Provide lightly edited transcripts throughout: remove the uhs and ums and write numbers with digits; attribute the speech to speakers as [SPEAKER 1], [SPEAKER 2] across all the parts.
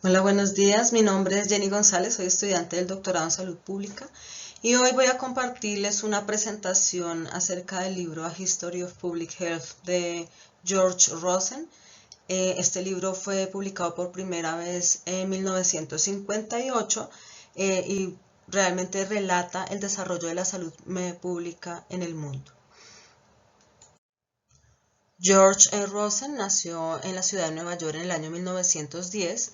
[SPEAKER 1] Hola, buenos días. Mi nombre es Jenny González, soy estudiante del doctorado en Salud Pública y hoy voy a compartirles una presentación acerca del libro A History of Public Health de George Rosen. Este libro fue publicado por primera vez en 1958 y realmente relata el desarrollo de la salud pública en el mundo. George Rosen nació en la ciudad de Nueva York en el año 1910.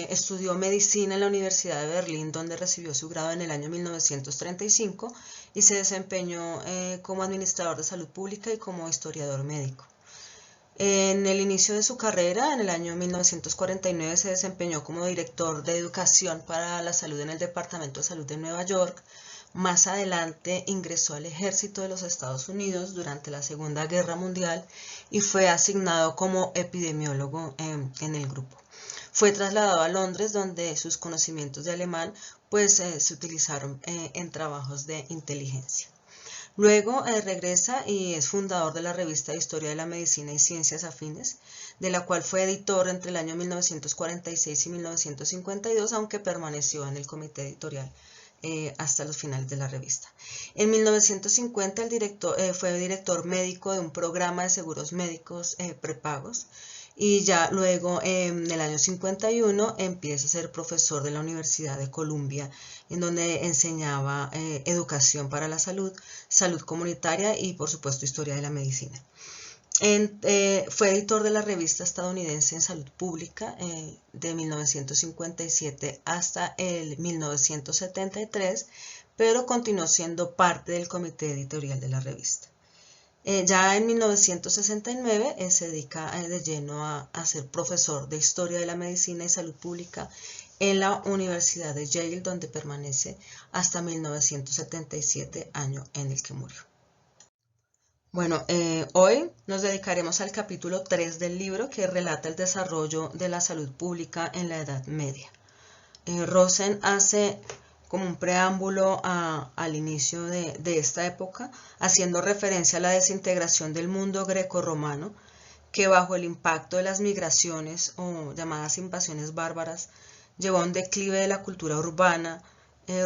[SPEAKER 1] Estudió medicina en la Universidad de Berlín, donde recibió su grado en el año 1935 y se desempeñó como administrador de salud pública y como historiador médico. En el inicio de su carrera, en el año 1949, se desempeñó como director de educación para la salud en el Departamento de Salud de Nueva York. Más adelante ingresó al ejército de los Estados Unidos durante la Segunda Guerra Mundial y fue asignado como epidemiólogo en el grupo. Fue trasladado a Londres, donde sus conocimientos de alemán se utilizaron en trabajos de inteligencia. Luego regresa y es fundador de la revista de Historia de la Medicina y Ciencias Afines, de la cual fue editor entre el año 1946 y 1952, aunque permaneció en el comité editorial hasta los finales de la revista. En 1950 fue director médico de un programa de seguros médicos prepagos y ya luego en el año 51 empieza a ser profesor de la Universidad de Columbia, en donde enseñaba educación para la salud, salud comunitaria y por supuesto historia de la medicina. Fue editor de la revista estadounidense en salud pública de 1957 hasta el 1973, pero continuó siendo parte del comité editorial de la revista. Ya en 1969 se dedica de lleno a ser profesor de Historia de la Medicina y Salud Pública en la Universidad de Yale, donde permanece hasta 1977, año en el que murió. Bueno, hoy nos dedicaremos al capítulo 3 del libro que relata el desarrollo de la salud pública en la Edad Media. Rosen hace como un preámbulo al inicio de esta época, haciendo referencia a la desintegración del mundo grecorromano, que bajo el impacto de las migraciones o llamadas invasiones bárbaras llevó a un declive de la cultura urbana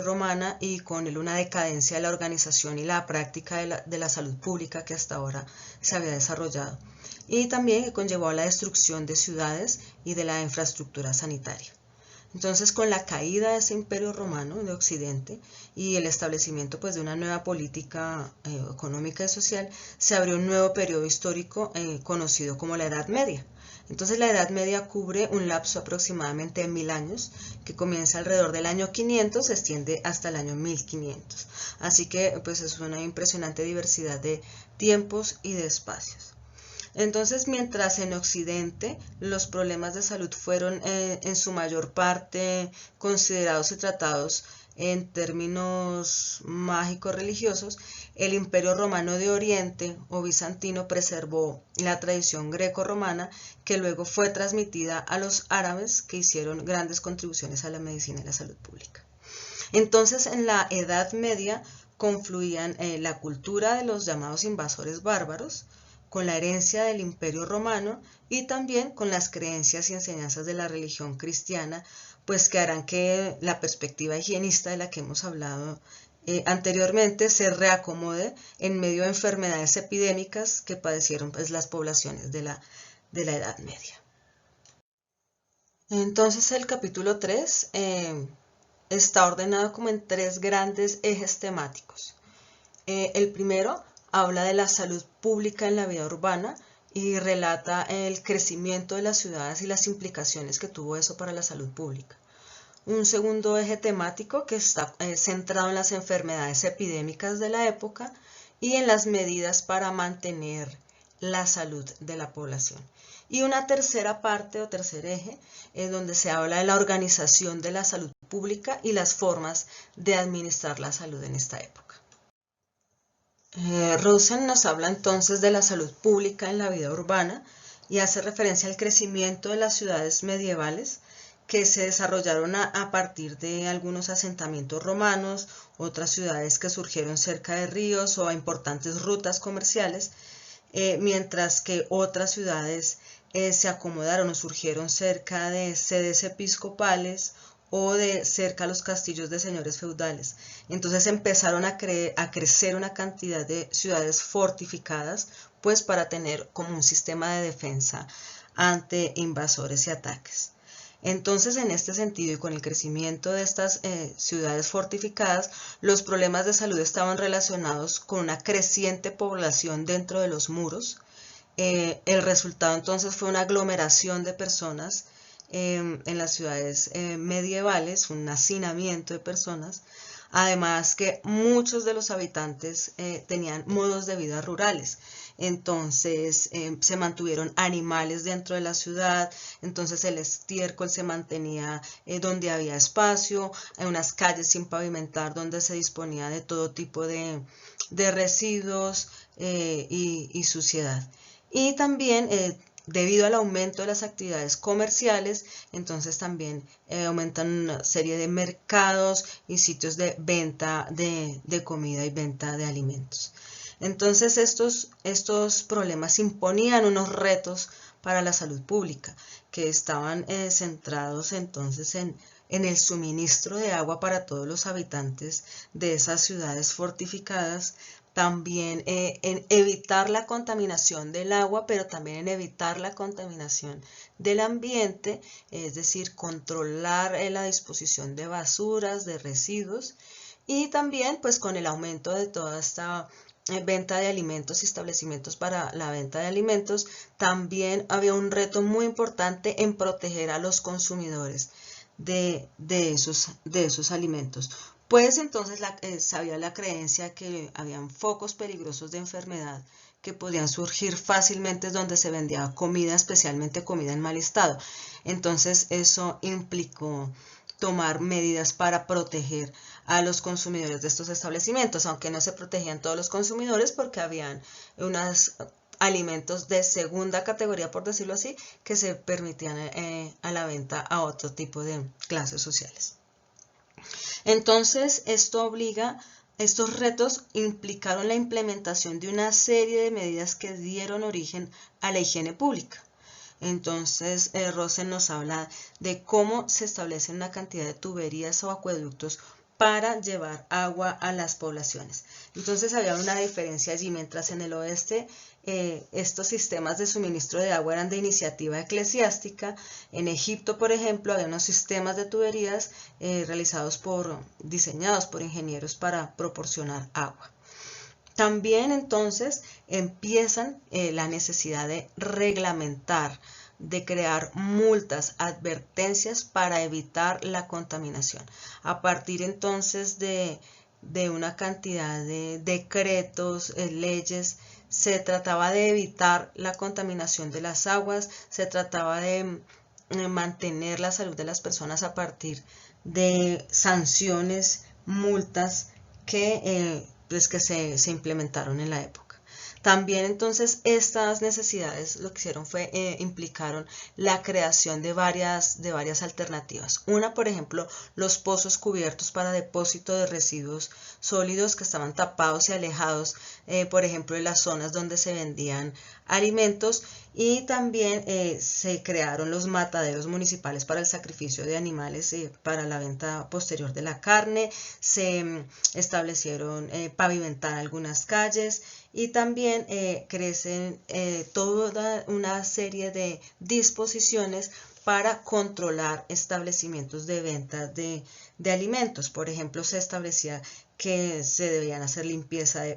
[SPEAKER 1] romana y con él una decadencia de la organización y la práctica de la salud pública que hasta ahora se había desarrollado, y también que conllevó a la destrucción de ciudades y de la infraestructura sanitaria. Entonces, con la caída de ese imperio romano de Occidente y el establecimiento de una nueva política económica y social, se abrió un nuevo periodo histórico conocido como la Edad Media. Entonces, la Edad Media cubre un lapso aproximadamente de 1000 años, que comienza alrededor del año 500, se extiende hasta el año 1500. Así que es una impresionante diversidad de tiempos y de espacios. Entonces, mientras en Occidente los problemas de salud fueron en su mayor parte considerados y tratados en términos mágicos religiosos, el Imperio Romano de Oriente o bizantino preservó la tradición greco-romana, que luego fue transmitida a los árabes, que hicieron grandes contribuciones a la medicina y la salud pública. Entonces, en la Edad Media confluían la cultura de los llamados invasores bárbaros, con la herencia del Imperio Romano y también con las creencias y enseñanzas de la religión cristiana, que harán que la perspectiva higienista de la que hemos hablado anteriormente se reacomode en medio de enfermedades epidémicas que padecieron las poblaciones de la Edad Media. Entonces, el capítulo 3 está ordenado como en tres grandes ejes temáticos. El primero habla de la salud pública en la vida urbana y relata el crecimiento de las ciudades y las implicaciones que tuvo eso para la salud pública. Un segundo eje temático que está centrado en las enfermedades epidémicas de la época y en las medidas para mantener la salud de la población. Y una tercera parte o tercer eje donde se habla de la organización de la salud pública y las formas de administrar la salud en esta época. Rosen nos habla entonces de la salud pública en la vida urbana y hace referencia al crecimiento de las ciudades medievales que se desarrollaron a partir de algunos asentamientos romanos, otras ciudades que surgieron cerca de ríos o a importantes rutas comerciales, mientras que otras ciudades se acomodaron o surgieron cerca de sedes episcopales o de cerca a los castillos de señores feudales. Entonces empezaron a crecer una cantidad de ciudades fortificadas, pues para tener como un sistema de defensa ante invasores y ataques. Entonces, en este sentido y con el crecimiento de estas ciudades fortificadas, los problemas de salud estaban relacionados con una creciente población dentro de los muros. El resultado entonces fue una aglomeración de personas en las ciudades medievales, un hacinamiento de personas. Además que muchos de los habitantes tenían modos de vida rurales. Entonces se mantuvieron animales dentro de la ciudad, entonces el estiércol se mantenía donde había espacio, en unas calles sin pavimentar donde se disponía de todo tipo de residuos y suciedad. Y también debido al aumento de las actividades comerciales, entonces también aumentan una serie de mercados y sitios de venta de comida y venta de alimentos. Entonces estos problemas imponían unos retos para la salud pública, que estaban centrados entonces en el suministro de agua para todos los habitantes de esas ciudades fortificadas, también en evitar la contaminación del agua, pero también en evitar la contaminación del ambiente, es decir, controlar la disposición de basuras, de residuos, y también pues con el aumento de toda esta venta de alimentos y establecimientos para la venta de alimentos, también había un reto muy importante en proteger a los consumidores de esos alimentos. Pues entonces había la creencia que habían focos peligrosos de enfermedad que podían surgir fácilmente donde se vendía comida, especialmente comida en mal estado. Entonces eso implicó tomar medidas para proteger a los consumidores de estos establecimientos, aunque no se protegían todos los consumidores porque habían unos alimentos de segunda categoría, por decirlo así, que se permitían a la venta a otro tipo de clases sociales. Entonces, estos retos implicaron la implementación de una serie de medidas que dieron origen a la higiene pública. Entonces, Rosen nos habla de cómo se establecen una cantidad de tuberías o acueductos para llevar agua a las poblaciones. Entonces había una diferencia allí, mientras en el oeste estos sistemas de suministro de agua eran de iniciativa eclesiástica. En Egipto, por ejemplo, había unos sistemas de tuberías diseñados por ingenieros para proporcionar agua. También entonces empiezan la necesidad de reglamentar, de crear multas, advertencias para evitar la contaminación. A partir entonces de una cantidad de decretos, leyes, se trataba de evitar la contaminación de las aguas, se trataba de mantener la salud de las personas a partir de sanciones, multas que se implementaron en la época. También entonces estas necesidades lo que hicieron fue implicaron la creación de varias alternativas. Una, por ejemplo, los pozos cubiertos para depósito de residuos sólidos que estaban tapados y alejados, por ejemplo, de las zonas donde se vendían alimentos, y también se crearon los mataderos municipales para el sacrificio de animales para la venta posterior de la carne. Se establecieron pavimentar algunas calles y también crecen toda una serie de disposiciones para controlar establecimientos de venta de alimentos. Por ejemplo, se establecía que se debían hacer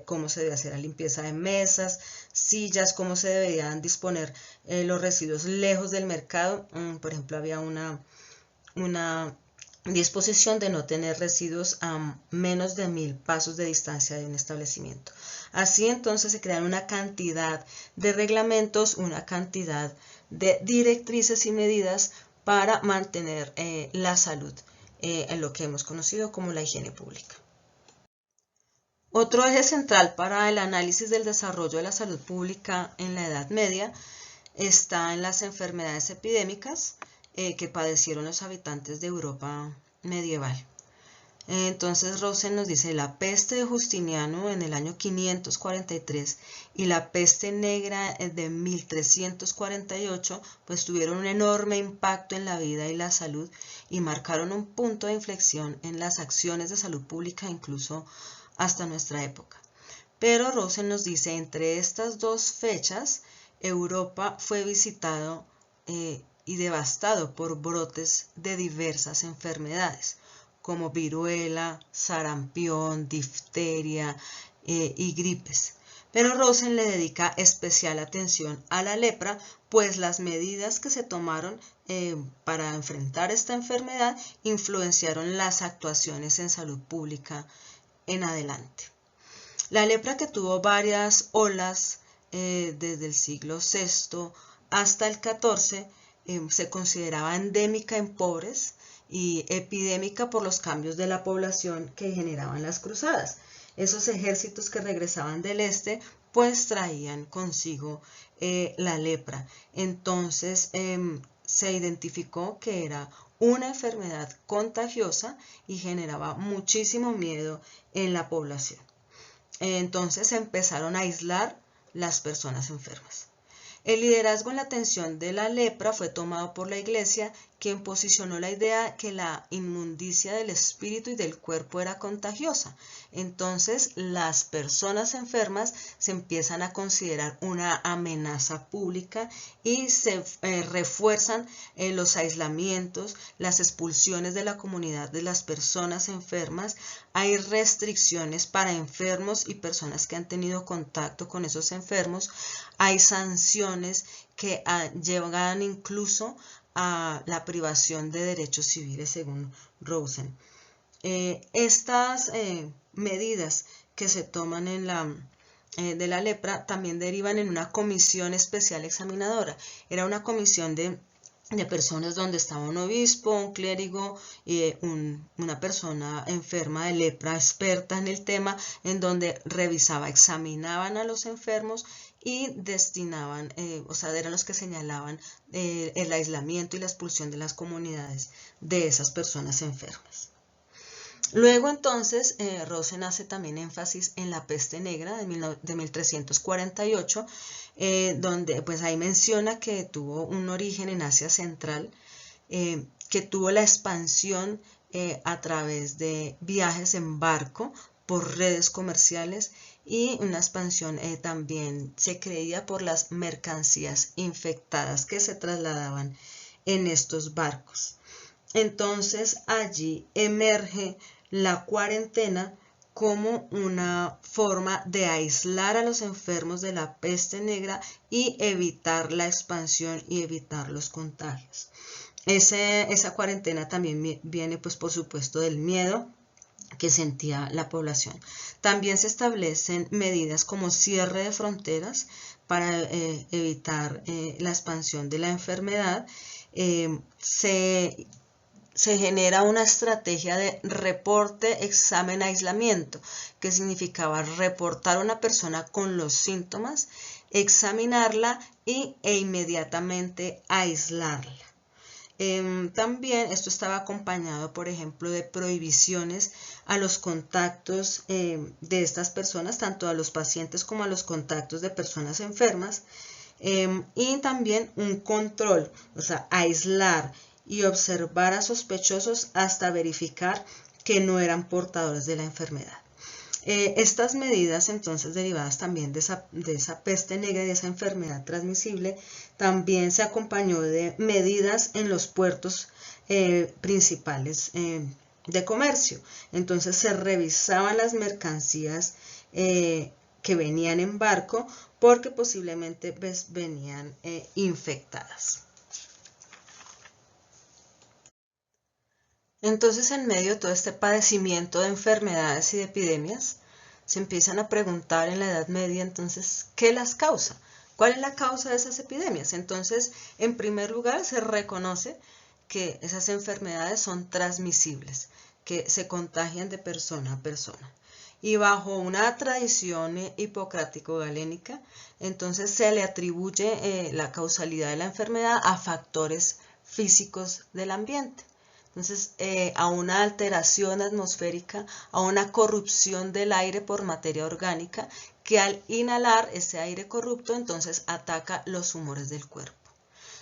[SPEAKER 1] cómo se debía hacer la limpieza de mesas, sillas, cómo se deberían disponer los residuos lejos del mercado. Por ejemplo, había una disposición de no tener residuos a menos de 1000 pasos de distancia de un establecimiento. Así entonces se crean una cantidad de reglamentos, una cantidad de directrices y medidas para mantener la salud en lo que hemos conocido como la higiene pública. Otro eje central para el análisis del desarrollo de la salud pública en la Edad Media está en las enfermedades epidémicas que padecieron los habitantes de Europa medieval. Entonces Rosen nos dice, la peste de Justiniano en el año 543 y la peste negra de 1348 pues tuvieron un enorme impacto en la vida y la salud y marcaron un punto de inflexión en las acciones de salud pública incluso hasta nuestra época. Pero Rosen nos dice, entre estas dos fechas, Europa fue visitado y devastado por brotes de diversas enfermedades, como viruela, sarampión, difteria y gripes. Pero Rosen le dedica especial atención a la lepra, pues las medidas que se tomaron para enfrentar esta enfermedad influenciaron las actuaciones en salud pública en adelante. La lepra, que tuvo varias olas desde el siglo VI hasta el XIV, se consideraba endémica en pobres y epidémica por los cambios de la población que generaban las cruzadas. Esos ejércitos que regresaban del este pues traían consigo la lepra. Entonces se identificó que era una enfermedad contagiosa y generaba muchísimo miedo en la población. Entonces empezaron a aislar las personas enfermas. El liderazgo en la atención de la lepra fue tomado por la Iglesia, quien posicionó la idea que la inmundicia del espíritu y del cuerpo era contagiosa. Entonces, las personas enfermas se empiezan a considerar una amenaza pública y se refuerzan los aislamientos, las expulsiones de la comunidad de las personas enfermas. Hay restricciones para enfermos y personas que han tenido contacto con esos enfermos. Hay sanciones que llegan incluso a la privación de derechos civiles, según Rosen. Estas medidas que se toman de la lepra también derivan en una comisión especial examinadora. Era una comisión de personas donde estaba un obispo, un clérigo y una persona enferma de lepra experta en el tema, en donde examinaban a los enfermos y destinaban, eran los que señalaban el aislamiento y la expulsión de las comunidades de esas personas enfermas. Luego entonces Rosen hace también énfasis en la peste negra de 1348, donde pues ahí menciona que tuvo un origen en Asia Central, que tuvo la expansión a través de viajes en barco por redes comerciales y una expansión también se creía por las mercancías infectadas que se trasladaban en estos barcos. Entonces allí emerge la cuarentena como una forma de aislar a los enfermos de la peste negra y evitar la expansión y evitar los contagios. Esa cuarentena también viene, pues, por supuesto, del miedo que sentía la población. También se establecen medidas como cierre de fronteras para evitar la expansión de la enfermedad. Se genera una estrategia de reporte, examen, aislamiento, que significaba reportar a una persona con los síntomas, examinarla e inmediatamente aislarla. También esto estaba acompañado, por ejemplo, de prohibiciones a los contactos de estas personas, tanto a los pacientes como a los contactos de personas enfermas, y también un control, aislar y observar a sospechosos hasta verificar que no eran portadores de la enfermedad. Estas medidas, entonces, derivadas también de esa peste negra y de esa enfermedad transmisible, también se acompañó de medidas en los puertos principales de comercio. Entonces se revisaban las mercancías que venían en barco porque posiblemente venían infectadas. Entonces, en medio de todo este padecimiento de enfermedades y de epidemias, se empiezan a preguntar en la Edad Media, entonces, ¿qué las causa? ¿Cuál es la causa de esas epidemias? Entonces, en primer lugar, se reconoce que esas enfermedades son transmisibles, que se contagian de persona a persona. Y bajo una tradición hipocrático-galénica, entonces se le atribuye la causalidad de la enfermedad a factores físicos del ambiente. Entonces, a una alteración atmosférica, a una corrupción del aire por materia orgánica, que al inhalar ese aire corrupto, entonces ataca los humores del cuerpo.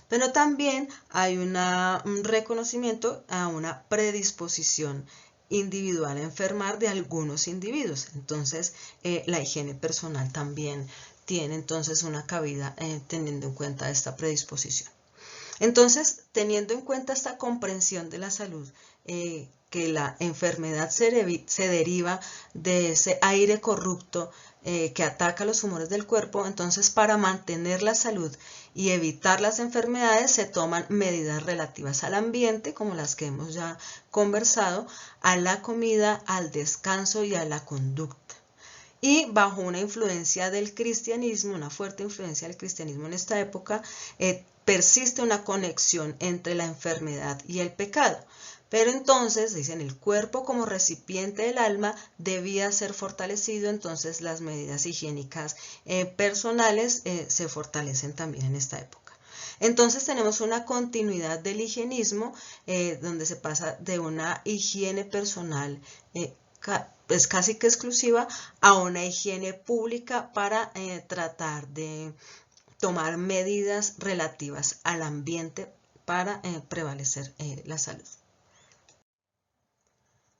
[SPEAKER 1] Pero también hay un reconocimiento a una predisposición individual a enfermar de algunos individuos. Entonces, la higiene personal también tiene entonces una cabida teniendo en cuenta esta predisposición. Entonces, teniendo en cuenta esta comprensión de la salud, que la enfermedad se deriva de ese aire corrupto que ataca los humores del cuerpo, entonces para mantener la salud y evitar las enfermedades se toman medidas relativas al ambiente, como las que hemos ya conversado, a la comida, al descanso y a la conducta. Y bajo una influencia del cristianismo, una fuerte influencia del cristianismo en esta época, persiste una conexión entre la enfermedad y el pecado. Pero entonces, dicen, el cuerpo como recipiente del alma debía ser fortalecido, entonces las medidas higiénicas personales se fortalecen también en esta época. Entonces tenemos una continuidad del higienismo, donde se pasa de una higiene personal pues casi que exclusiva a una higiene pública para tratar de tomar medidas relativas al ambiente para prevalecer la salud.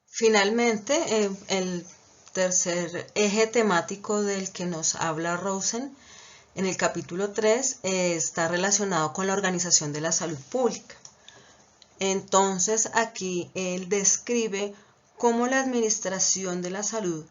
[SPEAKER 1] Finalmente, el tercer eje temático del que nos habla Rosen en el capítulo 3 está relacionado con la organización de la salud pública. Entonces aquí él describe cómo la administración de la salud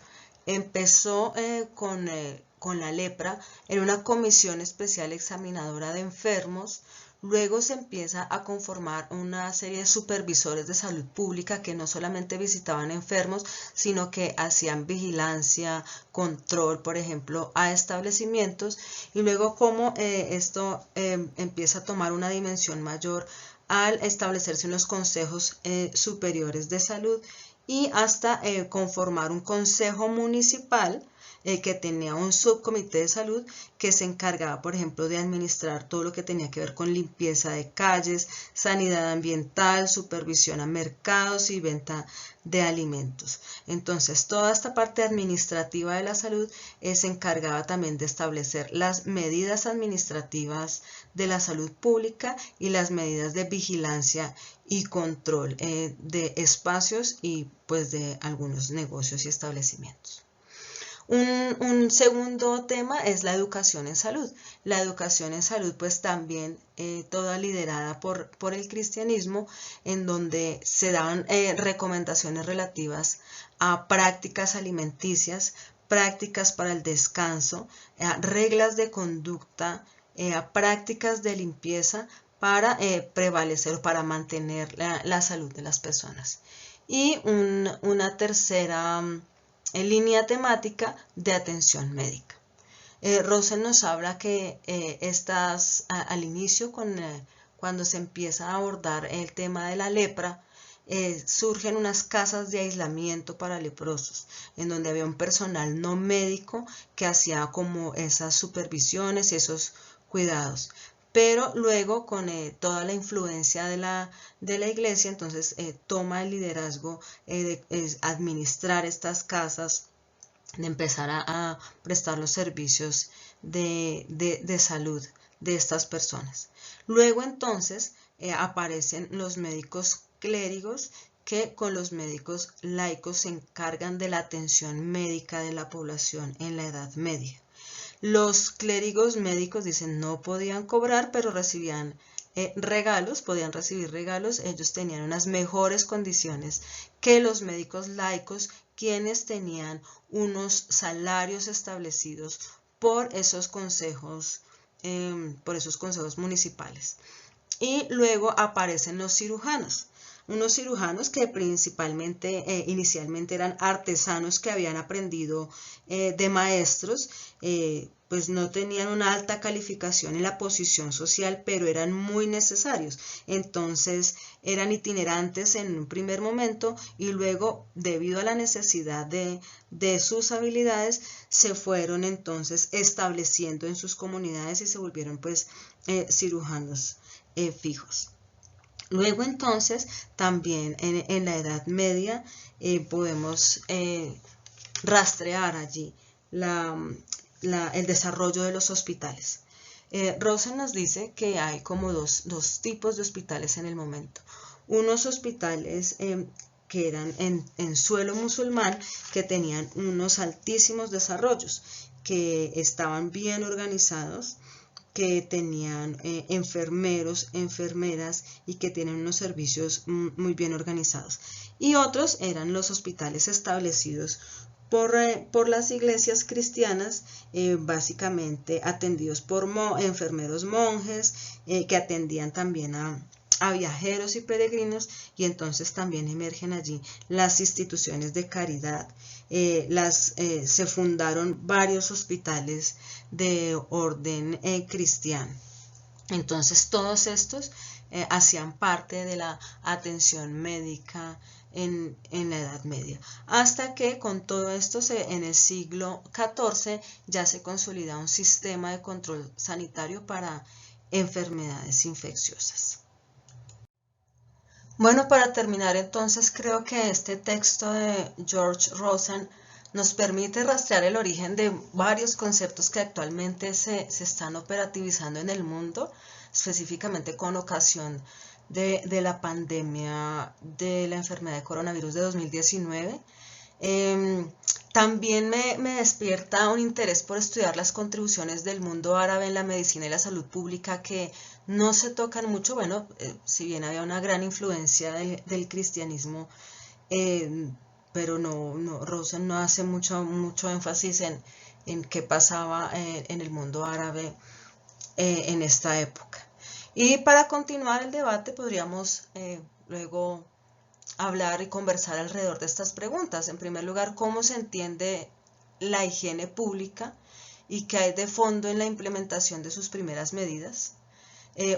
[SPEAKER 1] empezó con la lepra en una comisión especial examinadora de enfermos. Luego se empieza a conformar una serie de supervisores de salud pública que no solamente visitaban enfermos, sino que hacían vigilancia, control, por ejemplo, a establecimientos. Y luego cómo esto empieza a tomar una dimensión mayor al establecerse unos consejos superiores de salud y hasta conformar un consejo municipal que tenía un subcomité de salud que se encargaba, por ejemplo, de administrar todo lo que tenía que ver con limpieza de calles, sanidad ambiental, supervisión a mercados y venta de alimentos. Entonces, toda esta parte administrativa de la salud se encargaba también de establecer las medidas administrativas de la salud pública y las medidas de vigilancia y control de espacios y pues de algunos negocios y establecimientos. Un segundo tema es la educación en salud. La educación en salud pues también toda liderada por el cristianismo, en donde se daban recomendaciones relativas a prácticas alimenticias, prácticas para el descanso, reglas de conducta, prácticas de limpieza para prevalecer, para mantener la salud de las personas. Y una tercera en línea temática de atención médica. Rosen nos habla que al inicio, cuando se empieza a abordar el tema de la lepra, surgen unas casas de aislamiento para leprosos, en donde había un personal no médico que hacía como esas supervisiones y esos cuidados. Pero luego con toda la influencia de la iglesia, entonces toma el liderazgo de administrar estas casas, de empezar a prestar los servicios de salud de estas personas. Luego entonces aparecen los médicos clérigos que con los médicos laicos se encargan de la atención médica de la población en la Edad Media. Los clérigos médicos dicen no podían cobrar, pero recibían regalos, podían recibir regalos. Ellos tenían unas mejores condiciones que los médicos laicos, quienes tenían unos salarios establecidos por esos consejos municipales. Y luego aparecen los cirujanos. Unos cirujanos que principalmente, inicialmente eran artesanos que habían aprendido de maestros, pues no tenían una alta calificación en la posición social, pero eran muy necesarios. Entonces eran itinerantes en un primer momento y luego, debido a la necesidad de sus habilidades, se fueron entonces estableciendo en sus comunidades y se volvieron pues cirujanos fijos. Luego entonces, también en la Edad Media podemos rastrear allí el desarrollo de los hospitales. Rosen nos dice que hay como dos tipos de hospitales en el momento. Unos hospitales que eran en suelo musulmán, que tenían unos altísimos desarrollos, que estaban bien organizados, que tenían enfermeros, enfermeras y que tienen unos servicios muy bien organizados. Y otros eran los hospitales establecidos por las iglesias cristianas, básicamente atendidos por enfermeros monjes, que atendían también a viajeros y peregrinos, y entonces también emergen allí las instituciones de caridad. Se fundaron varios hospitales de orden cristiano. Entonces todos estos hacían parte de la atención médica en la Edad Media, hasta que con todo esto en el siglo XIV ya se consolida un sistema de control sanitario para enfermedades infecciosas. Bueno, para terminar entonces creo que este texto de George Rosen nos permite rastrear el origen de varios conceptos que actualmente se están operativizando en el mundo, específicamente con ocasión de la pandemia de la enfermedad de coronavirus de 2019. También me despierta un interés por estudiar las contribuciones del mundo árabe en la medicina y la salud pública que no se tocan mucho. Bueno, si bien había una gran influencia del cristianismo, pero Rosen no hace mucho énfasis en qué pasaba en el mundo árabe en esta época. Y para continuar el debate podríamos luego hablar y conversar alrededor de estas preguntas. En primer lugar, ¿cómo se entiende la higiene pública y qué hay de fondo en la implementación de sus primeras medidas?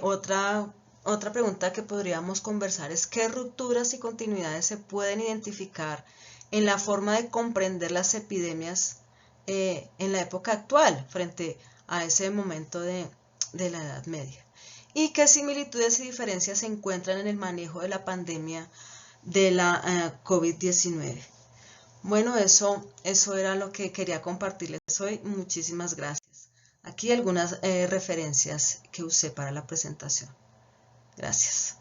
[SPEAKER 1] Otra pregunta que podríamos conversar es qué rupturas y continuidades se pueden identificar en la forma de comprender las epidemias en la época actual frente a ese momento de la Edad Media. Y qué similitudes y diferencias se encuentran en el manejo de la pandemia de la COVID-19. Bueno, eso era lo que quería compartirles hoy. Muchísimas gracias. Aquí algunas referencias que usé para la presentación. Gracias.